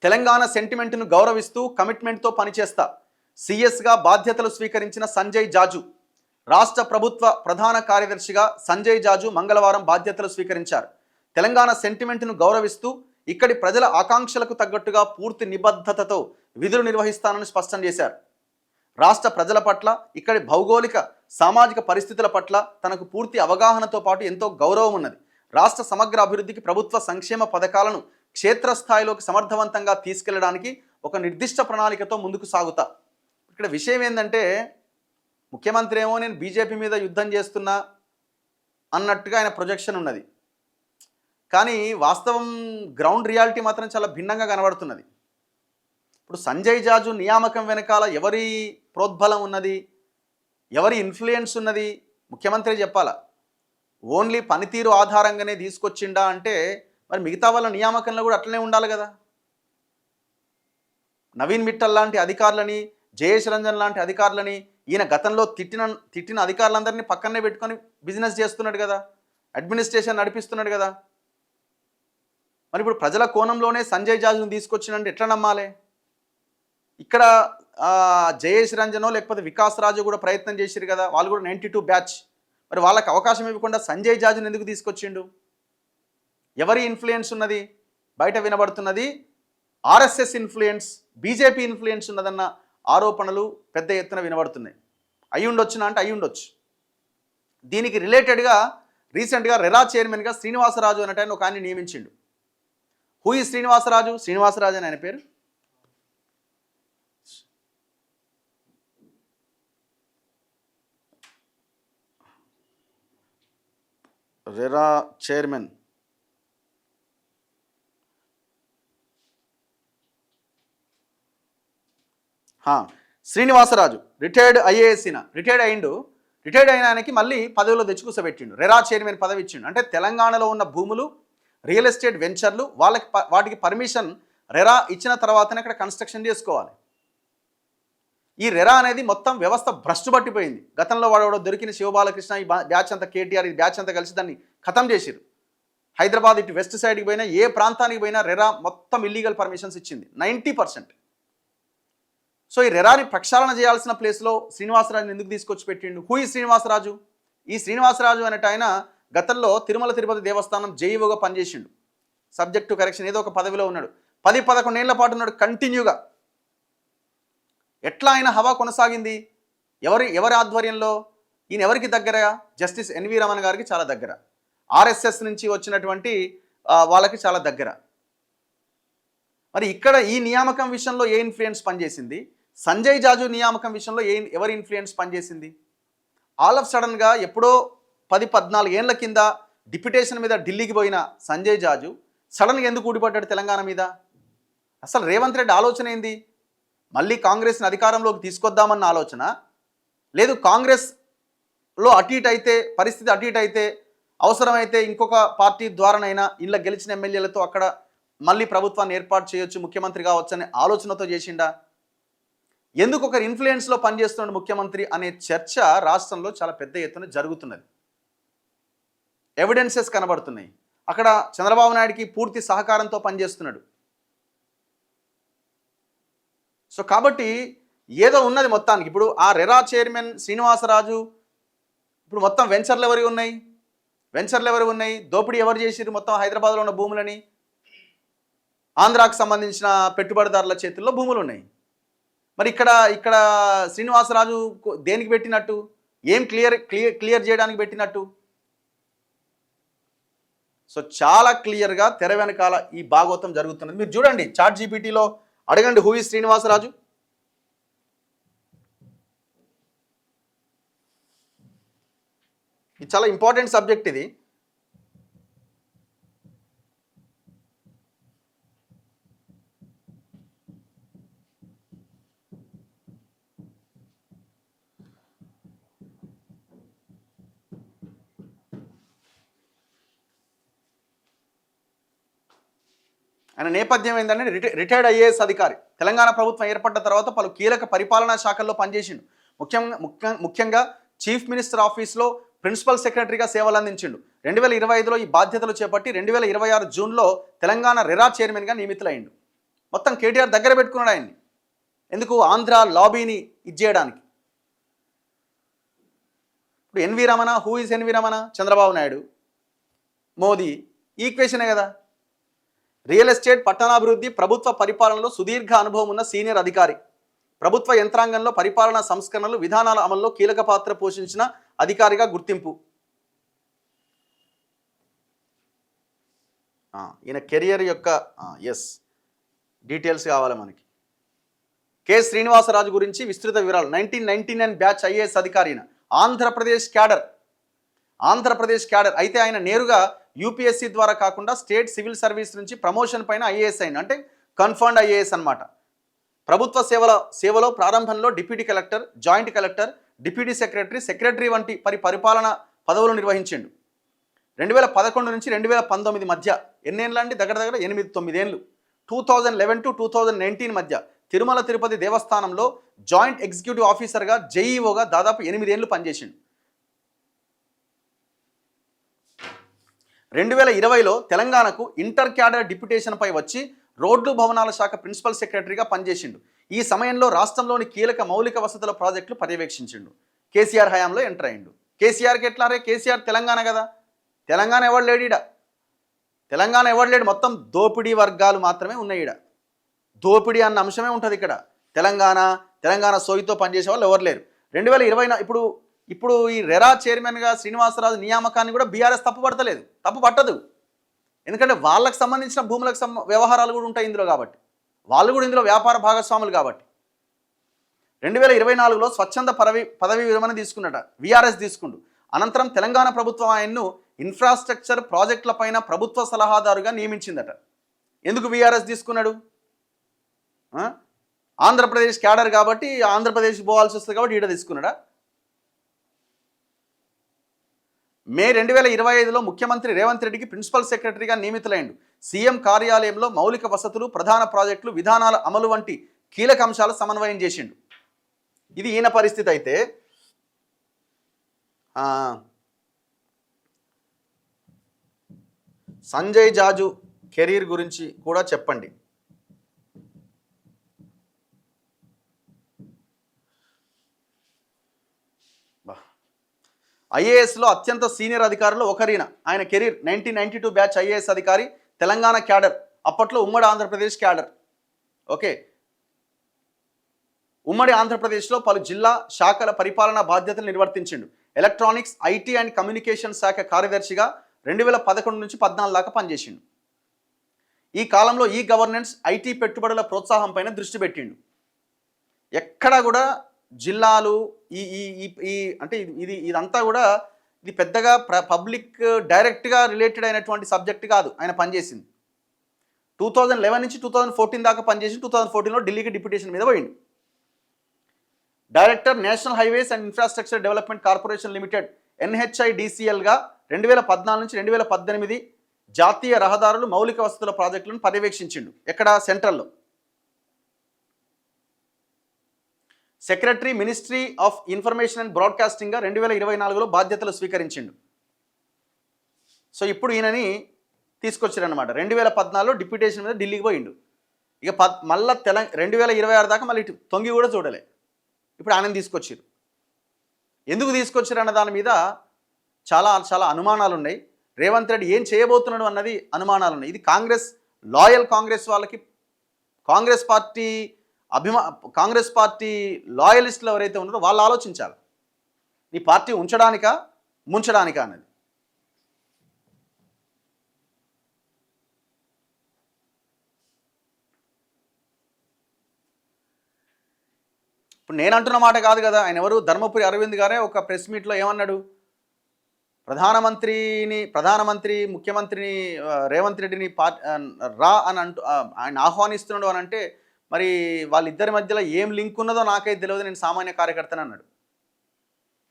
తెలంగాణ సెంటిమెంట్ను గౌరవిస్తూ కమిట్మెంట్తో పనిచేస్తా. సీఎస్గా బాధ్యతలు స్వీకరించిన సంజయ్ జాజు. రాష్ట్ర ప్రభుత్వ ప్రధాన కార్యదర్శిగా సంజయ్ జాజు మంగళవారం బాధ్యతలు స్వీకరించారు. తెలంగాణ సెంటిమెంట్ను గౌరవిస్తూ ఇక్కడి ప్రజల ఆకాంక్షలకు తగ్గట్టుగా పూర్తి నిబద్ధతతో విధులు నిర్వహిస్తానని స్పష్టం చేశారు. రాష్ట్ర ప్రజల పట్ల, ఇక్కడి భౌగోళిక సామాజిక పరిస్థితుల పట్ల తనకు పూర్తి అవగాహనతో పాటు ఎంతో గౌరవం ఉన్నది. రాష్ట్ర సమగ్ర అభివృద్ధికి ప్రభుత్వ సంక్షేమ పథకాలను క్షేత్రస్థాయిలోకి సమర్థవంతంగా తీసుకెళ్లడానికి ఒక నిర్దిష్ట ప్రణాళికతో ముందుకు సాగుతా. ఇక్కడ విషయం ఏంటంటే, ముఖ్యమంత్రి ఏమో నేను బీజేపీ మీద యుద్ధం చేస్తున్నా అన్నట్టుగా ఆయన ప్రొజెక్షన్ ఉన్నది. కానీ వాస్తవం గ్రౌండ్ రియాలిటీ మాత్రం చాలా భిన్నంగా కనబడుతున్నది. ఇప్పుడు సంజయ్ జాజు నియామకం వెనకాల ఎవరి ప్రోద్బలం ఉన్నది, ఎవరి ఇన్ఫ్లుయెన్స్ ఉన్నది ముఖ్యమంత్రి చెప్పాలా. ఓన్లీ పనితీరు ఆధారంగానే తీసుకొచ్చిండా అంటే మరి మిగతా వాళ్ళ నియామకంలో కూడా అట్లనే ఉండాలి కదా. నవీన్ మిట్టల్ లాంటి అధికారులని, జయేష్ రంజన్ లాంటి అధికారులని ఈయన గతంలో తిట్టిన అధికారులందరినీ పక్కనే పెట్టుకొని బిజినెస్ చేస్తున్నాడు కదా, అడ్మినిస్ట్రేషన్ నడిపిస్తున్నాడు కదా. మరి ఇప్పుడు ప్రజల కోణంలోనే సంజయ్ జాజును తీసుకొచ్చినంటే ఎట్లా నమ్మాలి? ఇక్కడ జయేష్ రంజనో లేకపోతే వికాస్ రాజు కూడా ప్రయత్నం చేసిరు కదా, వాళ్ళు కూడా 92 బ్యాచ్. మరి వాళ్ళకి అవకాశం ఇవ్వకుండా సంజయ్ జాజును ఎందుకు తీసుకొచ్చిండు? ఎవరి ఇన్ఫ్లుయెన్స్ ఉన్నది? బయట వినబడుతున్నది ఆర్ఎస్ఎస్ ఇన్ఫ్లుయెన్స్, బీజేపీ ఇన్ఫ్లుయెన్స్ ఉన్నదన్న ఆరోపణలు పెద్ద ఎత్తున వినబడుతున్నాయి. అయి ఉండొచ్చునా అంటే అయి ఉండొచ్చు. దీనికి రిలేటెడ్గా రీసెంట్గా రెరా చైర్మన్గా శ్రీనివాసరాజు అన్నట్టు ఒక ఆయన నియమించిండు. హూ ఈ శ్రీనివాసరాజు? శ్రీనివాసరాజు అని ఆయన పేరు. RERA chairman Srinivasaraju retired IAS. Retired అయిన ఆయనకి మళ్ళీ పదవిలో తెచ్చుకూసబెట్టిండు. రెరా చైర్మన్ పదవి ఇచ్చిండు. అంటే తెలంగాణలో ఉన్న భూములు, రియల్ ఎస్టేట్ వెంచర్లు వాటికి పర్మిషన్ రెరా ఇచ్చిన తర్వాతనే అక్కడ కన్స్ట్రక్షన్ చేసుకోవాలి. ఈ రెరా అనేది మొత్తం వ్యవస్థ భ్రష్టు పట్టిపోయింది. గతంలో వాడు దొరికిన శివబాలకృష్ణ, ఈ బ్యాచ్ అంతా కేటీఆర్, ఈ బ్యాచ్ అంతా కలిసి దాన్ని ఖతం చేసిరు. హైదరాబాద్ ఇటు వెస్ట్ సైడ్కి పోయినా, ఏ ప్రాంతానికి పోయినా రెరా మొత్తం ఇల్లీగల్ పర్మిషన్స్ ఇచ్చింది 90%. సో ఈ రెరాని ప్రక్షాళన చేయాల్సిన ప్లేస్లో శ్రీనివాసరాజుని ఎందుకు తీసుకొచ్చి పెట్టిండు? హూ ఈ శ్రీనివాసరాజు? ఈ శ్రీనివాసరాజు అనేట ఆయన గతంలో తిరుమల తిరుపతి దేవస్థానం జేఈఓగా పనిచేసిండు. సబ్జెక్ట్ టు కరెక్షన్ ఏదో ఒక పదవిలో ఉన్నాడు. 10-11 ఏళ్ల పాటు ఉన్నాడు కంటిన్యూగా. ఎట్లా ఆయన హవా కొనసాగింది? ఎవరి ఆధ్వర్యంలో? ఈయన ఎవరికి దగ్గరగా? జస్టిస్ ఎన్వి రమణ గారికి చాలా దగ్గర. ఆర్ఎస్ఎస్ నుంచి వచ్చినటువంటి వాళ్ళకి చాలా దగ్గర. మరి ఇక్కడ ఈ నియామకం విషయంలో ఏ ఇన్ఫ్లుయెన్స్ పనిచేసింది? సంజయ్ జాజు నియామకం విషయంలో ఎవరి ఇన్ఫ్లుయెన్స్ పనిచేసింది? ఆల్ ఆఫ్ సడన్గా ఎప్పుడో 10-14 ఏళ్ల కింద డిప్యుటేషన్ మీద ఢిల్లీకి పోయిన సంజయ్ జాజు సడన్గా ఎందుకు ఊడిపడ్డాడు తెలంగాణ మీద? అసలు రేవంత్ రెడ్డి ఆలోచన ఏంది? మళ్ళీ కాంగ్రెస్ని అధికారంలోకి తీసుకొద్దామన్న ఆలోచన లేదు. కాంగ్రెస్లో అటు ఇటు అయితే, పరిస్థితి అటు ఇటు అయితే, అవసరమైతే ఇంకొక పార్టీ ద్వారానైనా ఇలా గెలిచిన ఎమ్మెల్యేలతో అక్కడ మళ్ళీ ప్రభుత్వాన్ని ఏర్పాటు చేయొచ్చు, ముఖ్యమంత్రి కావచ్చు అనే ఆలోచనతో చేసిండా? ఎందుకు ఒకరి ఇన్ఫ్లుయెన్స్లో పనిచేస్తున్నాడు ముఖ్యమంత్రి అనే చర్చ రాష్ట్రంలో చాలా పెద్ద ఎత్తున జరుగుతున్నది. ఎవిడెన్సెస్ కనబడుతున్నాయి. అక్కడ చంద్రబాబు నాయుడికి పూర్తి సహకారంతో పనిచేస్తున్నాడు. సో కాబట్టి ఏదో ఉన్నది మొత్తానికి. ఇప్పుడు ఆ రెరా చైర్మన్ శ్రీనివాసరాజు ఇప్పుడు మొత్తం వెంచర్లు ఎవరు ఉన్నాయి? దోపిడీ ఎవరు చేసిరు? మొత్తం హైదరాబాద్లో ఉన్న భూములని ఆంధ్రాకు సంబంధించిన పెట్టుబడిదారుల చేతుల్లో భూములు ఉన్నాయి. మరి ఇక్కడ శ్రీనివాసరాజు దేనికి పెట్టినట్టు? ఏం క్లియర్ చేయడానికి పెట్టినట్టు? సో చాలా క్లియర్గా తెర వెనకాల ఈ భాగవతం జరుగుతున్నది. మీరు చూడండి, చాట్ జీపీటీలో అడగండి హూ ఈజ్ శ్రీనివాసరాజు. ఇది చాలా ఇంపార్టెంట్ సబ్జెక్ట్ ఇది. ఆయన నేపథ్యం ఏంటంటే రిటైర్డ్ ఐఏఎస్ అధికారి. తెలంగాణ ప్రభుత్వం ఏర్పడ్డ తర్వాత పలు కీలక పరిపాలనా శాఖల్లో పనిచేసిండు. ముఖ్యంగా చీఫ్ మినిస్టర్ ఆఫీస్లో ప్రిన్సిపల్ సెక్రటరీగా సేవలు అందించిండు. 2025లో ఈ బాధ్యతలు చేపట్టి 2026 జూన్లో తెలంగాణ రెరా చైర్మన్గా నియమితులైండు. మొత్తం కేటీఆర్ దగ్గర పెట్టుకున్నాడు ఆయన్ని. ఎందుకు? ఆంధ్ర లాబీని ఇచ్చేయడానికి. ఇప్పుడు N V Ramana, who is N V Ramana? Chandrababu Naidu, Modi, ఈక్వేషనే కదా. రియల్ ఎస్టేట్, పట్టణాభివృద్ధి, ప్రభుత్వ పరిపాలనలో సుదీర్ఘ అనుభవం ఉన్న సీనియర్ అధికారి, ప్రభుత్వ యంత్రాంగంలో పరిపాలనా సంస్కరణలు, విధానాల అమల్లో కీలక పాత్ర పోషించిన అధికారిగా గుర్తింపు. ఈయన కెరియర్ యొక్క డీటెయిల్స్ కావాలి మనకి. కె శ్రీనివాసరాజు గురించి విస్తృత వివరాలు. 1999 బ్యాచ్ ఐఏఎస్ అధికారి, ఆంధ్రప్రదేశ్ క్యాడర్ అయితే ఆయన నేరుగా యూపీఎస్సీ ద్వారా కాకుండా స్టేట్ సివిల్ సర్వీస్ నుంచి ప్రమోషన్ పైన ఐఏఎస్ అయిన, అంటే కన్ఫర్మ్డ్ ఐఏఎస్ అన్నమాట. ప్రభుత్వ సేవలో ప్రారంభంలో deputy collector, joint collector, deputy secretary వంటి పరిపాలన పదవులు నిర్వహించిండు. 2011 నుంచి 2019 మధ్య ఎన్నేళ్ళండి? దగ్గర 8-9 ఏళ్ళు. 2011 to 2019 మధ్య తిరుమల తిరుపతి దేవస్థానంలో జాయింట్ ఎగ్జిక్యూటివ్ ఆఫీసర్గా, జేఈఓగా దాదాపు 8 ఏళ్ళు పనిచేసిండు. 2020లో తెలంగాణకు ఇంటర్ క్యాడర్ డిప్యుటేషన్పై వచ్చి రోడ్లు భవనాల శాఖ ప్రిన్సిపల్ సెక్రటరీగా పనిచేసిండు. ఈ సమయంలో రాష్ట్రంలోని కీలక మౌలిక వసతుల ప్రాజెక్టులు పర్యవేక్షించిండు. కేసీఆర్ హయాంలో ఎంటర్ అయ్యిండు. కేసీఆర్కి ఎట్లా రే? కేసీఆర్ తెలంగాణ కదా. తెలంగాణ ఎవడు లేడు ఈడ. తెలంగాణ ఎవడు లేడు. మొత్తం దోపిడీ వర్గాలు మాత్రమే ఉన్నాయి ఈడ. దోపిడీ అన్న అంశమే ఉంటుంది ఇక్కడ. తెలంగాణ సోయితో పనిచేసే వాళ్ళు ఎవరు లేరు. 2020 ఇప్పుడు ఈ రెరా చైర్మన్గా శ్రీనివాసరాజు నియామకాన్ని కూడా బీఆర్ఎస్ తప్పు పట్టదు. ఎందుకంటే వాళ్ళకు సంబంధించిన భూములకు వ్యవహారాలు కూడా ఉంటాయి ఇందులో, కాబట్టి వాళ్ళు కూడా ఇందులో వ్యాపార భాగస్వాములు కాబట్టి. 2024లో స్వచ్ఛంద పదవి విరమణ తీసుకున్నట వీఆర్ఎస్ తీసుకుండు. అనంతరం తెలంగాణ ప్రభుత్వం ఆయన్ను ఇన్ఫ్రాస్ట్రక్చర్ ప్రాజెక్టులపైన ప్రభుత్వ సలహాదారుగా నియమించిందట. ఎందుకు వీఆర్ఎస్ తీసుకున్నాడు? ఆంధ్రప్రదేశ్ క్యాడర్ కాబట్టి ఆంధ్రప్రదేశ్ పోవాల్సి వస్తుంది కాబట్టి ఈడ తీసుకున్నాడా? మే 2025లో ముఖ్యమంత్రి రేవంత్ రెడ్డికి ప్రిన్సిపల్ సెక్రటరీగా నియమితులైండు. సీఎం కార్యాలయంలో మౌలిక వసతులు, ప్రధాన ప్రాజెక్టులు, విధానాల అమలు వంటి కీలక అంశాలు సమన్వయం చేసిండు. ఇది ఈయన పరిస్థితి. అయితే సంజయ్ జాజు కెరీర్ గురించి కూడా చెప్పండి. ఐఏఎస్లో అత్యంత సీనియర్ అధికారులు ఒకరిన ఆయన కెరీర్. 1992 బ్యాచ్ ఐఏఎస్ అధికారి, తెలంగాణ క్యాడర్, అప్పట్లో ఉమ్మడి ఆంధ్రప్రదేశ్ క్యాడర్. ఓకే, ఉమ్మడి ఆంధ్రప్రదేశ్లో పలు జిల్లా శాఖల పరిపాలనా బాధ్యతలు నిర్వర్తించిండు. ఎలక్ట్రానిక్స్, ఐటీ అండ్ కమ్యూనికేషన్ శాఖ కార్యదర్శిగా 2011 నుంచి 14 దాకా పనిచేసిండు. ఈ కాలంలో ఈ గవర్నెన్స్, ఐటీ పెట్టుబడుల ప్రోత్సాహం పైన దృష్టి పెట్టిండు. ఎక్కడా కూడా జిల్లాలు అంటే ఇదంతా కూడా ఇది పెద్దగా పబ్లిక్ డైరెక్ట్గా రిలేటెడ్ అయినటువంటి సబ్జెక్ట్ కాదు. ఆయన పనిచేసింది 2011 నుంచి 2014 దాకా పనిచేసి 2014లో ఢిల్లీకి డిప్యూటేషన్ మీద పోయిండు. Director, national highways and infrastructure development corporation limited NHIDCLగా 2014 నుంచి 2018 జాతీయ రహదారులు, మౌలిక వసతుల ప్రాజెక్టులను పర్యవేక్షించిండు. ఎక్కడ? సెంట్రల్లో. Secretary, ministry of information and బ్రాడ్కాస్టింగ్గా 2024లో బాధ్యతలు స్వీకరించిండు. సో ఇప్పుడు ఈయనని తీసుకొచ్చారనమాట. 2014లో డిప్యూటేషన్ మీద ఢిల్లీకి పోయిండు. ఇక మళ్ళీ 2026 దాకా మళ్ళీ తొంగి కూడా చూడలే. ఇప్పుడు ఆయన తీసుకొచ్చారు. ఎందుకు తీసుకొచ్చారు అన్న దాని మీద చాలా అనుమానాలు ఉన్నాయి. రేవంత్ రెడ్డి ఏం చేయబోతున్నాడు అన్నది అనుమానాలు ఉన్నాయి. ఇది లాయల్ కాంగ్రెస్ వాళ్ళకి, కాంగ్రెస్ పార్టీ లాయలిస్టులు ఎవరైతే ఉన్నారో వాళ్ళు ఆలోచించాలి, ఈ పార్టీ ఉంచడానికా ముంచడానికా అన్నది. ఇప్పుడు నేను అంటున్న మాట కాదు కదా. ఆయన ఎవరు? ధర్మపురి అరవింద్ గారే ఒక ప్రెస్ మీట్లో ఏమన్నాడు? ముఖ్యమంత్రిని రేవంత్ రెడ్డిని రా అని ఆయన ఆహ్వానిస్తున్నాడు అని అంటే మరి వాళ్ళిద్దరి మధ్యలో ఏం లింక్ ఉన్నదో నాకైతే తెలియదు, నేను సామాన్య కార్యకర్తని అన్నాడు.